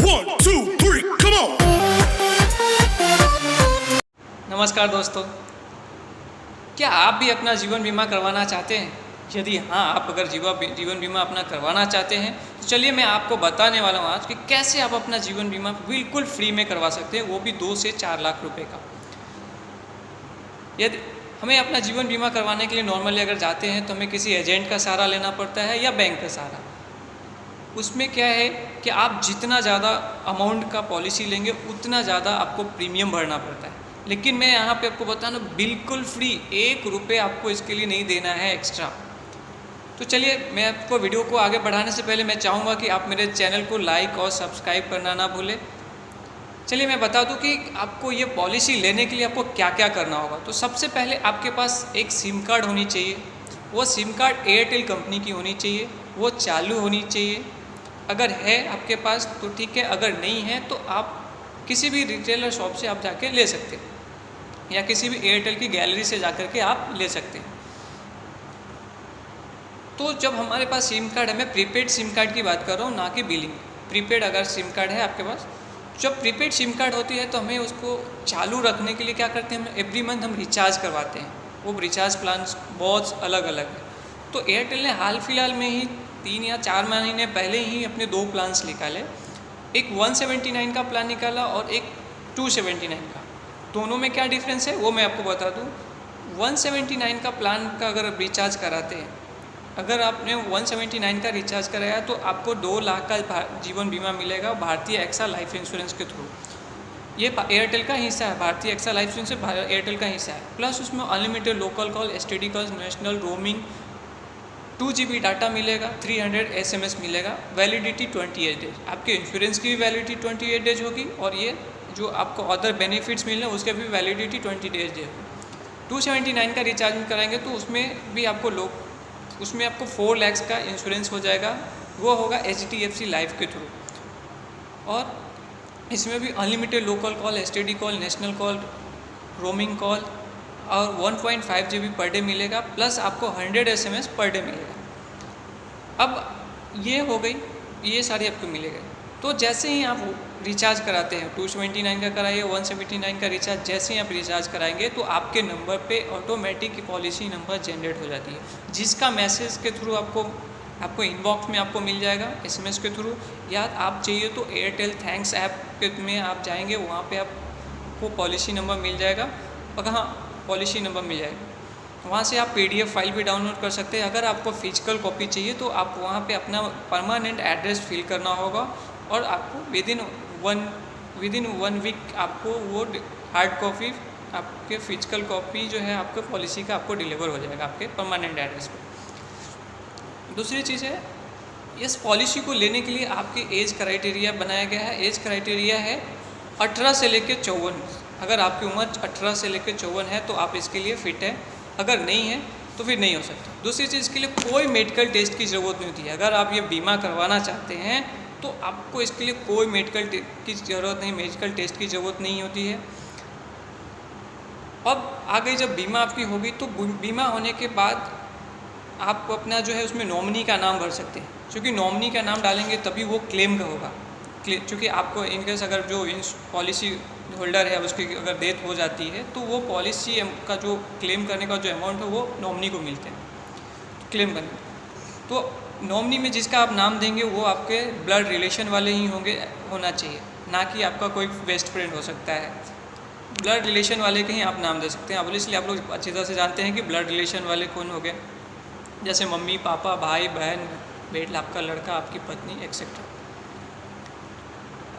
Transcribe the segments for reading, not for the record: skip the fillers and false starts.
1, 2, 3, come on! नमस्कार दोस्तों, क्या आप भी अपना जीवन बीमा करवाना चाहते हैं? यदि हाँ, आप अगर जीवन बीमा अपना करवाना चाहते हैं तो चलिए मैं आपको बताने वाला हूँ आज कि कैसे आप अपना जीवन बीमा बिल्कुल फ्री में करवा सकते हैं, वो भी 2 से 4 लाख रुपए का। यदि हमें अपना जीवन बीमा करवाने के लिए नॉर्मली अगर जाते हैं तो हमें किसी एजेंट का सहारा लेना पड़ता है या बैंक का सहारा। उसमें क्या है कि आप जितना ज़्यादा अमाउंट का पॉलिसी लेंगे उतना ज़्यादा आपको प्रीमियम भरना पड़ता है। लेकिन मैं यहाँ पे आपको बताना बिल्कुल फ्री, 1 रुपये आपको इसके लिए नहीं देना है एक्स्ट्रा। तो चलिए मैं आपको वीडियो को आगे बढ़ाने से पहले मैं चाहूँगा कि आप मेरे चैनल को लाइक और सब्सक्राइब करना ना भूलें। चलिए मैं बता दूं कि आपको ये पॉलिसी लेने के लिए आपको क्या क्या करना होगा। तो सबसे पहले आपके पास एक सिम कार्ड होनी चाहिए। वो सिम कार्ड एयरटेल कंपनी की होनी चाहिए, वो चालू होनी चाहिए। अगर है आपके पास तो ठीक है, अगर नहीं है तो आप किसी भी रिटेलर शॉप से आप जाके ले सकते हैं या किसी भी एयरटेल की गैलरी से जा कर के आप ले सकते हैं। तो जब हमारे पास सिम कार्ड है, मैं प्रीपेड सिम कार्ड की बात कर रहा हूँ, ना कि बिलिंग। प्रीपेड अगर सिम कार्ड है आपके पास, जब प्रीपेड सिम कार्ड होती है तो हमें उसको चालू रखने के लिए क्या करते हैं, हम एवरी मंथ हम रिचार्ज करवाते हैं। वो रिचार्ज प्लान बहुत अलग अलग है। तो एयरटेल ने हाल फिलहाल में ही 3 या 4 महीने पहले ही अपने 2 प्लान्स निकाले। एक 179 का प्लान निकाला और एक 279 का। दोनों में क्या डिफरेंस है वो मैं आपको बता दूँ। 179 का प्लान का अगर रिचार्ज कराते हैं, अगर आपने 179 का रिचार्ज कराया तो आपको 2 लाख का जीवन बीमा मिलेगा भारतीय एक्सा लाइफ इंश्योरेंस के थ्रू। ये एयरटेल का हिस्सा है, भारतीय एक्सा लाइफ इंश्योरेंस एयरटेल का हिस्सा है। प्लस उसमें unlimited local call, STD call, national roaming, 2 GB data मिलेगा, 300 SMS मिलेगा, वैलिडिटी 28 डेज। आपके इंश्योरेंस की भी वैलिडिटी 28 डेज होगी और ये जो आपको अदर बेनिफिट्स मिल रहे हैं उसके भी वैलिडिटी 20 डेज है। 279 का रिचार्ज कराएंगे तो उसमें भी आपको उसमें आपको 4 लाख का इंश्योरेंस हो जाएगा, वो होगा HDFC लाइफ के थ्रू। और इसमें भी unlimited local call, STD call, national call, roaming call और 1.5 GB पर डे मिलेगा, प्लस आपको 100 SMS पर डे मिलेगा। अब ये हो गई, ये सारी आपको मिलेगा। तो जैसे ही आप रिचार्ज कराते हैं, 279 का कराइए, 179 का रिचार्ज जैसे ही आप रिचार्ज कराएंगे तो आपके नंबर पे ऑटोमेटिक पॉलिसी नंबर जनरेट हो जाती है, जिसका मैसेज के थ्रू आपको इनबॉक्स में आपको मिल जाएगा, SMS के थ्रू। या आप चाहिए तो एयरटेल थैंक्स ऐप में आप जाएंगे, वहाँ पे आपको पॉलिसी नंबर मिल जाएगा। और हाँ, पॉलिसी नंबर मिल जाएगा, वहाँ से आप PDF फाइल भी डाउनलोड कर सकते हैं। अगर आपको फिजिकल कॉपी चाहिए तो आप वहाँ पे अपना परमानेंट एड्रेस फिल करना होगा और आपको विदिन वन वीक आपको वो हार्ड कॉपी, आपके फिजिकल कॉपी जो है आपके पॉलिसी का आपको डिलीवर हो जाएगा आपके परमानेंट एड्रेस पे। दूसरी चीज़ है, इस पॉलिसी को लेने के लिए आपके एज क्राइटेरिया बनाया गया है। एज क्राइटेरिया है 18 से लेकर 54। अगर आपकी उम्र 18 से लेकर 54 है तो आप इसके लिए फिट है, अगर नहीं है तो फिर नहीं हो सकता। दूसरी चीज़ के लिए कोई मेडिकल टेस्ट की ज़रूरत नहीं होती है। अगर आप ये बीमा करवाना चाहते हैं तो आपको इसके लिए कोई मेडिकल की ज़रूरत नहीं, मेडिकल टेस्ट की ज़रूरत नहीं होती है। अब आगे जब बीमा आपकी होगी तो बीमा होने के बाद आप अपना जो है उसमें नॉमिनी का नाम भर सकते हैं, क्योंकि नॉमिनी का नाम डालेंगे तभी वो क्लेम का होगा। क्योंकि आपको इनकेस अगर जो पॉलिसी होल्डर है उसकी अगर डेथ हो जाती है तो वो पॉलिसी का जो क्लेम करने का जो अमाउंट है वो नॉमिनी को मिलते हैं क्लेम करने। तो नॉमिनी में जिसका आप नाम देंगे वो आपके ब्लड रिलेशन वाले ही होना चाहिए, ना कि आपका कोई बेस्ट फ्रेंड हो सकता है। ब्लड रिलेशन वाले के ही आप नाम दे सकते हैं। अब इसलिए आप लोग अच्छी तरह से जानते हैं कि ब्लड रिलेशन वाले कौन हो गए, जैसे मम्मी पापा, भाई बहन, बेटा, आपका लड़का, आपकी पत्नी एक्सेट्रा।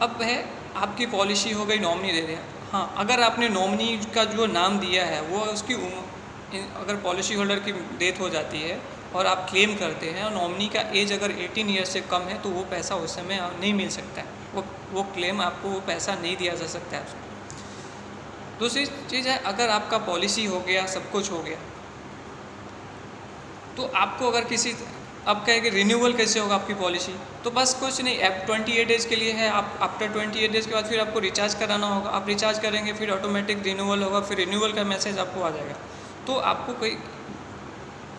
अब है आपकी पॉलिसी हो गई, नॉमिनी दे दिया। हाँ, अगर आपने नॉमिनी का जो नाम दिया है वो उसकी अगर पॉलिसी होल्डर की डेथ हो जाती है और आप क्लेम करते हैं और नॉमिनी का एज अगर 18 ईयर्स से कम है तो वो पैसा उस समय नहीं मिल सकता है, वो क्लेम आपको वो पैसा नहीं दिया जा सकता है उसको। दूसरी चीज़ है, अगर आपका पॉलिसी हो गया, सब कुछ हो गया, तो आपको अगर किसी अब कहे कि रिन्यूअल कैसे होगा आपकी पॉलिसी, तो बस कुछ नहीं, ऐप 28 डेज़ के लिए है। आप आफ्टर 28 डेज़ के बाद फिर आपको रिचार्ज कराना होगा। आप रिचार्ज करेंगे, फिर ऑटोमेटिक रिन्यूअल होगा, फिर रिन्यूअल का मैसेज आपको आ जाएगा। तो आपको कोई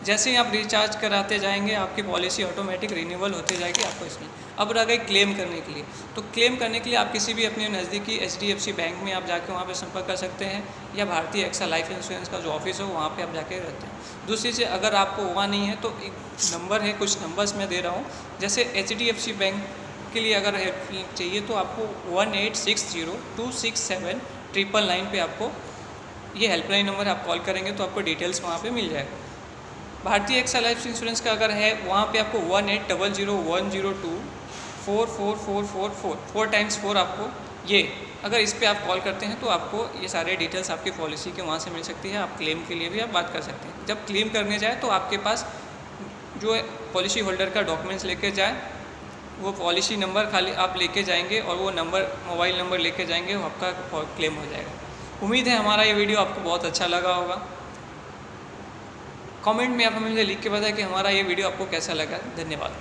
जैसे ही आप रिचार्ज कराते जाएंगे आपकी पॉलिसी ऑटोमेटिक रिन्यूअल होते जाएगी आपको इसमें। अब रह गई क्लेम करने के लिए, तो क्लेम करने के लिए आप किसी भी अपने नज़दीकी HDFC बैंक में आप जाके वहाँ पे संपर्क कर सकते हैं, या भारतीय एक्सा लाइफ इंश्योरेंस का जो ऑफिस हो वहाँ पे आप जाके रहते हैं। दूसरी चीज़, अगर आपको हुआ नहीं है तो एक नंबर है, कुछ नंबर्स मैं दे रहा हूँ, जैसे HDFC बैंक के लिए अगर हेल्प चाहिए तो आपको 1860-267-999 पे आपको ये हेल्पलाइन नंबर आप कॉल करेंगे तो आपको डिटेल्स वहाँ पे मिल जाएगा। भारतीय एक्सा लाइफ इंश्योरेंस का अगर है वहाँ पे आपको 1800-102-444444 4 टाइम्स 4 आपको ये, अगर इस पर आप कॉल करते हैं तो आपको ये सारे डिटेल्स आपकी पॉलिसी के वहाँ से मिल सकती है। आप क्लेम के लिए भी आप बात कर सकते हैं। जब क्लेम करने जाए तो आपके पास जो पॉलिसी होल्डर का डॉक्यूमेंट्स लेके जाए, वो पॉलिसी नंबर खाली आप लेके जाएंगे और वो नंबर मोबाइल नंबर लेके जाएंगे, वो आपका क्लेम हो जाएगा। उम्मीद है हमारा ये वीडियो आपको बहुत अच्छा लगा होगा। कमेंट में आप हमें लिख के बताएं कि हमारा ये वीडियो आपको कैसा लगा। धन्यवाद।